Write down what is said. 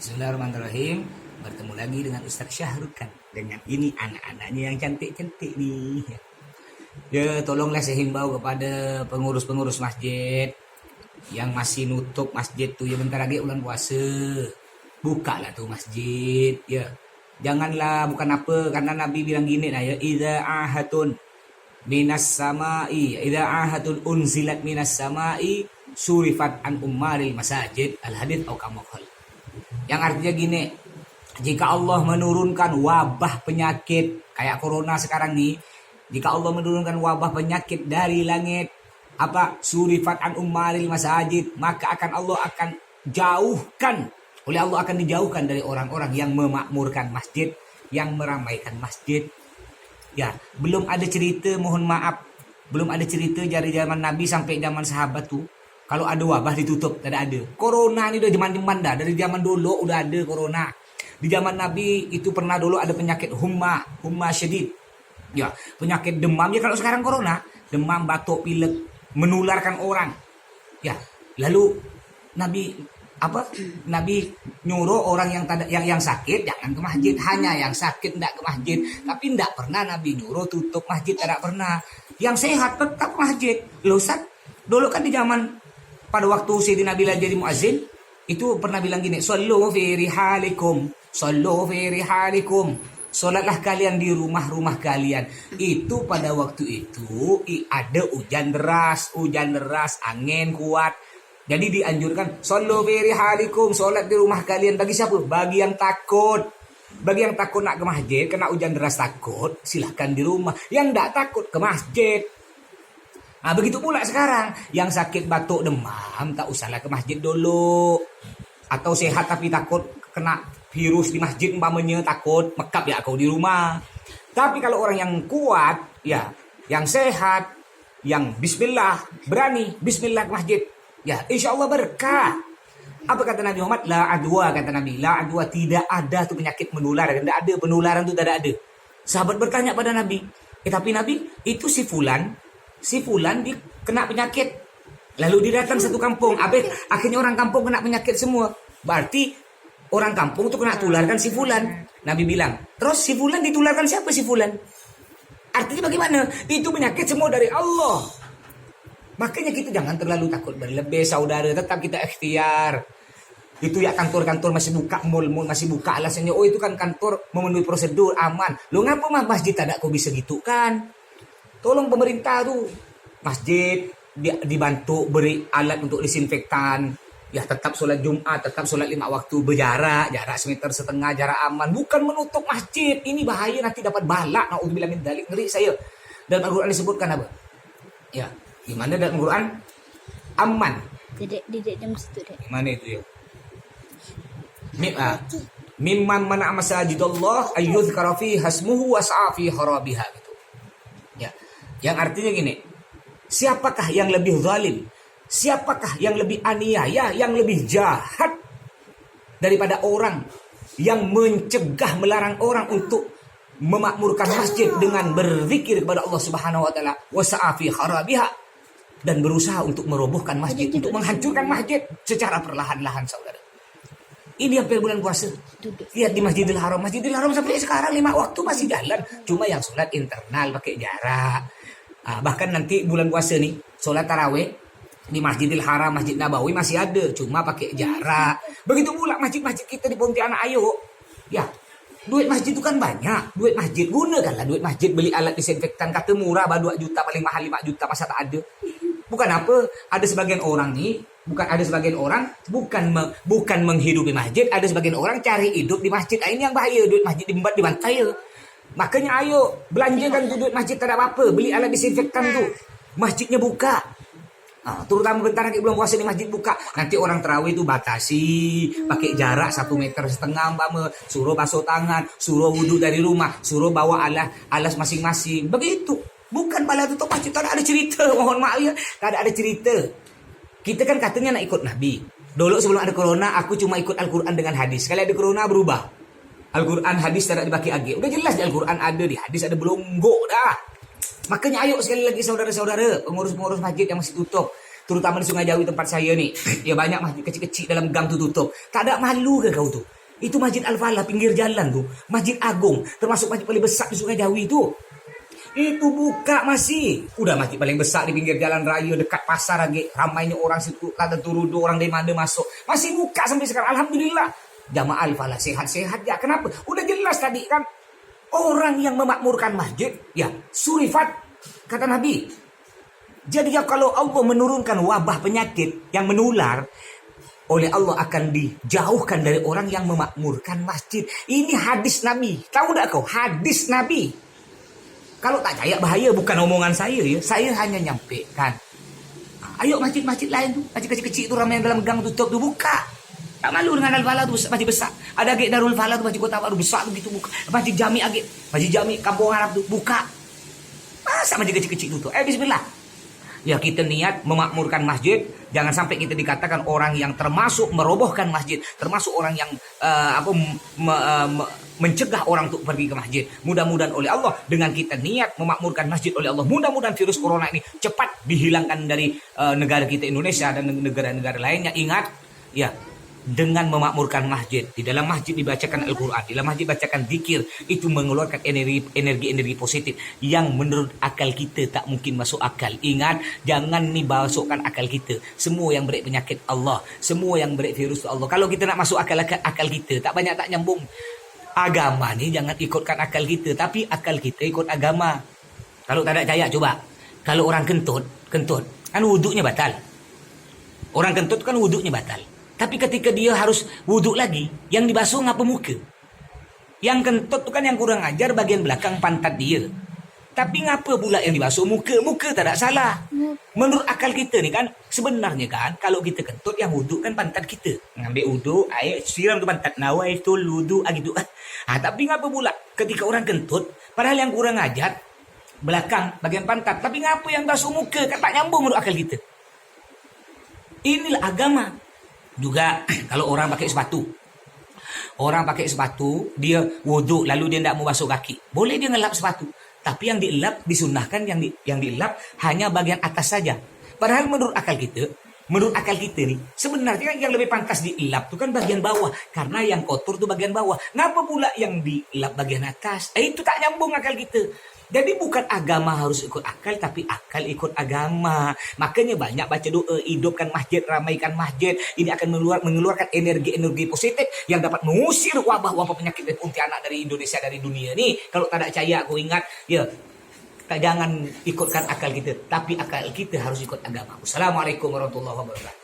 Bismillahirrahmanirrahim. Bertemu lagi dengan Ustaz Syahrukan. Dengan ini anak-anaknya yang cantik-cantik nih. Ya, tolonglah saya himbau kepada pengurus-pengurus masjid yang masih nutup masjid tuh ya, bentar lagi bulan puasa. Bukalah tuh masjid ya. Janganlah bukan apa, karena Nabi bilang gini nah ya, idza ahatun minas samai, idza ahatun unzilat minas samai surifat an ummaril masajid, al hadits au kama qala. Yang artinya gini, jika Allah menurunkan wabah penyakit kayak corona sekarang nih, jika Allah menurunkan wabah penyakit dari langit, surifat an ummaril masajid, maka Allah akan jauhkan, oleh Allah akan dijauhkan dari orang-orang yang memakmurkan masjid, yang meramaikan masjid. Ya, belum ada cerita, mohon maaf, belum ada cerita dari zaman Nabi sampai zaman sahabat tuh kalau ada wabah ditutup, tidak ada. Corona ini udah zaman-zaman dah, dari zaman dulu udah ada corona. Di zaman Nabi itu pernah dulu ada penyakit humma syadid. Ya, penyakit demam. Ya kalau sekarang corona, demam, batuk, pilek, menularkan orang. Ya, lalu Nabi nyuruh orang yang sakit jangan ke masjid, hanya yang sakit tidak ke masjid. Tapi tidak pernah Nabi nyuruh tutup masjid, tidak pernah. Yang sehat tetap masjid. Loh Ustaz, dulu kan di zaman pada waktu Sayyidina Bilal jadi muazzin, itu pernah bilang gini, sallu fi rihalikum, sallu fi rihalikum, salatlah kalian di rumah-rumah kalian. Itu pada waktu itu ada hujan deras, angin kuat. Jadi dianjurkan sallu fi rihalikum, salat di rumah kalian. Bagi siapa? Bagi yang takut. Bagi yang takut nak ke masjid, kena hujan deras takut, silahkan di rumah. Yang tidak takut ke masjid. Nah, begitu pula sekarang, yang sakit batuk demam tak usahlah ke masjid dulu. Atau sehat tapi takut kena virus di masjid umpamanya, takut mekap ya kau di rumah. Tapi kalau orang yang kuat, ya, yang sehat, yang bismillah, berani bismillah ke masjid, ya insya Allah berkah. Apa kata Nabi Muhammad? La adwa, kata Nabi. La adwa, tidak ada tuh penyakit menular, tidak ada penularan tuh, tidak ada. Sahabat bertanya pada Nabi, tapi Nabi, itu si fulan kena penyakit. Lalu dia datang satu kampung. Akhirnya orang kampung kena penyakit semua. Berarti orang kampung itu kena tularkan si fulan. Nabi bilang, terus si fulan ditularkan siapa si fulan? Artinya bagaimana? Itu penyakit semua dari Allah. Makanya kita jangan terlalu takut berlebih, saudara. Tetap kita ikhtiar. Itu ya kantor-kantor masih buka, mall masih buka. Alasannya, oh itu kan kantor memenuhi prosedur, aman. Lo ngapa mah masjid tak ada kok bisa gitu kan? Tolong pemerintah tuh masjid dibantu beri alat untuk disinfektan. Ya tetap sholat Jumat, tetap sholat 5 waktu berjarak, jarak 1,5 meter, jarak aman. Bukan menutup masjid. Ini bahaya, nanti dapat balak. Na'udzubillah min dzalik, ngeri saya. Dalam Al-Quran disebutkan apa? Ya, gimana dalam Al-Quran? Aman. Dedek jam situ dek. Mana itu ya? Mimman mana masajidallah ayyuzkara fi hasmuhu was'a fi harabiha gitu. Ya. Yang artinya gini, siapakah yang lebih zalim? Siapakah yang lebih aniaya, yang lebih jahat daripada orang yang melarang orang untuk memakmurkan masjid dengan berzikir kepada Allah Subhanahu wa taala, wasa'a fi harabiha, dan berusaha untuk merobohkan masjid, untuk menghancurkan masjid secara perlahan-lahan, saudara. Ini hampir bulan puasa. Lihat di Masjidil Haram. Masjidil Haram sampai sekarang 5 waktu masih jalan. Cuma yang sholat internal pakai jarak. Bahkan nanti bulan puasa nih, sholat tarawih di Masjidil Haram, Masjid Nabawi masih ada. Cuma pakai jarak. Begitu pula masjid-masjid kita di Pontianak, ayo. Ya, duit masjid itu kan banyak. Duit masjid, gunakanlah duit masjid. Beli alat disinfektan, kata murah, 2 juta, paling mahal 5 juta. Masa tak ada? Bukan apa, ada sebagian orang bukan menghidupi masjid, ada sebagian orang cari hidup di masjid. Ini yang bahaya, duit masjid dibantai. Makanya ayo belanjakan tuh duit masjid, tak ada apa-apa, beli alat disinfektan tuh. Masjidnya buka. Terutama bentar lagi belum puasa di masjid buka. Nanti orang tarawih itu batasi, pakai jarak 1,5 meter, suruh basuh tangan, suruh wudhu dari rumah, suruh bawa alas masing-masing. Begitu. Bukan bala tutup masjid, tak ada cerita. Mohon maaf ya, tak ada cerita. Kita kan katanya nak ikut Nabi. Dulu sebelum ada corona, aku cuma ikut Al-Quran dengan hadis. Sekali ada corona berubah. Al-Quran hadis tidak dibagi-bagi. Udah jelas di Al-Quran ada, di hadis ada, belonggok dah. Makanya ayo sekali lagi saudara-saudara, pengurus-pengurus masjid yang masih tutup. Terutama di Sungai Jawi tempat saya nih. Ya banyak masjid kecil-kecil dalam gang tuh tutup. Tak ada malu ke kau tuh? Itu Masjid Al-Falah pinggir jalan tuh. Masjid Agung. Termasuk masjid paling besar di Sungai Jawi itu. Itu buka masih. Udah masjid paling besar di pinggir jalan raya dekat pasar lagi. Ramainya orang situ. Kata turudo orang dari mana masuk. Masih buka sampai sekarang. Alhamdulillah. Jamaah Al-Falah sehat-sehat ya. Kenapa? Udah jelas tadi kan. Orang yang memakmurkan masjid. Ya surifat. Kata Nabi. Jadi ya kalau Allah menurunkan wabah penyakit yang menular, oleh Allah akan dijauhkan dari orang yang memakmurkan masjid. Ini hadis Nabi. Tahu tak kau? Hadis Nabi. Kalau tak percaya bahaya, bukan omongan saya ya. Saya hanya nyampaikan. Ayo masjid-masjid lain tuh, masjid kecil-kecil itu ramai yang dalam gang tutup tuh buka. Tak malu dengan Al-Falah tuh masjid besar. Ada Gek Darul Falah tuh masjid Kota Baru besar tuh gitu buka. Masjid Jami Agek, masjid Jami Kampung Arab tuh buka. Masa masjid kecil-kecil tuh? Bismillah. Ya kita niat memakmurkan masjid, jangan sampai kita dikatakan orang yang termasuk merobohkan masjid, termasuk orang yang mencegah orang untuk pergi ke masjid. Mudah-mudahan oleh Allah dengan kita niat memakmurkan masjid oleh Allah, mudah-mudahan virus corona ini cepat dihilangkan dari negara kita Indonesia dan negara-negara lainnya. Ingat, ya dengan memakmurkan masjid, di dalam masjid dibacakan Al-Quran, di dalam masjid dibacakan zikir, itu mengeluarkan energi positif yang menurut akal kita tak mungkin masuk akal. Ingat, jangan nih masukkan akal kita. Semua yang berat penyakit Allah, semua yang berat virus Allah. Kalau kita nak masuk akal kita, tak banyak tak nyambung. Agama ni jangan ikutkan akal kita, tapi akal kita ikut agama. Kalau tak ada cahaya, coba. Kalau orang kentut, kan wuduknya batal. Orang kentut kan wuduknya batal. Tapi ketika dia harus wuduk lagi, yang dibasuh ngapa muka? Yang kentut tu kan yang kurang ajar bagian belakang pantat dia. Tapi ngapa pula yang dibasuh muka? Muka tak ada salah. Menurut akal kita ni kan, sebenarnya kan, kalau kita kentut yang wuduk kan pantat kita. Ngambil wuduk, air siram tu pantat. Nawaitul wuduk, gitu. Tapi ngapa pula ketika orang kentut, padahal yang kurang ajar, belakang, bagian pantat. Tapi ngapa yang basuh muka? Kan tak nyambung menurut akal kita. Inilah agama. Juga kalau orang pakai sepatu. Orang pakai sepatu, dia wuduk lalu dia tidak mau basuh kaki. Boleh dia ngelap sepatu. Tapi yang dielap, disunahkan yang dielap hanya bagian atas saja. Padahal menurut akal kita nih, sebenarnya yang lebih pantas dielap itu kan bagian bawah. Karena yang kotor itu bagian bawah. Ngapa pula yang dielap bagian atas? Itu tak nyambung akal kita. Jadi bukan agama harus ikut akal, tapi akal ikut agama. Makanya banyak baca doa, hidupkan masjid, ramaikan masjid. Ini akan mengeluarkan energi-energi positif yang dapat mengusir wabah-wabah penyakit dan Pontianak dari Indonesia, dari dunia ni. Kalau tak ada cahaya, aku ingat, ya jangan ikutkan akal kita, tapi akal kita harus ikut agama. Wassalamualaikum warahmatullahi wabarakatuh.